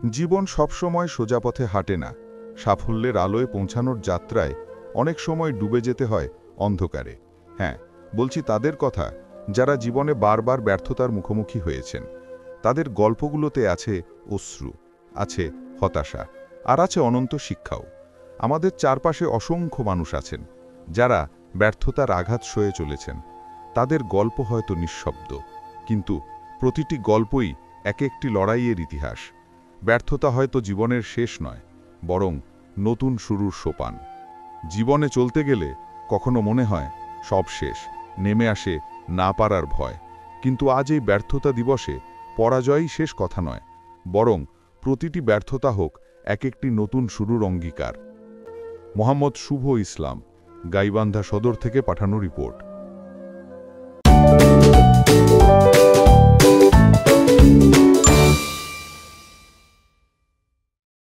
জীবন সবসময় সোজা পথে হাঁটে না। সাফল্যের আলোয় পৌঁছানোর যাত্রায় অনেক সময় ডুবে যেতে হয় অন্ধকারে। হ্যাঁ, বলছি তাদের কথা, যারা জীবনে বারবার ব্যর্থতার মুখোমুখি হয়েছেন। তাদের গল্পগুলোতে আছে অশ্রু, আছে হতাশা, আর আছে অনন্ত শিক্ষাও। আমাদের চারপাশে অসংখ্য মানুষ আছেন যারা ব্যর্থতার আঘাত সয়ে চলেছেন। তাদের গল্প হয়তো নিঃশব্দ, কিন্তু প্রতিটি গল্পই এক একটি লড়াইয়ের ইতিহাস। ব্যর্থতা হয়তো জীবনের শেষ নয়, বরং নতুন শুরুর সোপান। জীবনে চলতে গেলে কখনো মনে হয় সব শেষ, নেমে আসে না পারার ভয়। কিন্তু আজ এই ব্যর্থতা দিবসে পরাজয়ই শেষ কথা নয়, বরং প্রতিটি ব্যর্থতা হোক এক একটি নতুন শুরুর অঙ্গীকার। মোহাম্মদ শুভ ইসলাম, গাইবান্ধা সদর থেকে পাঠানো রিপোর্ট।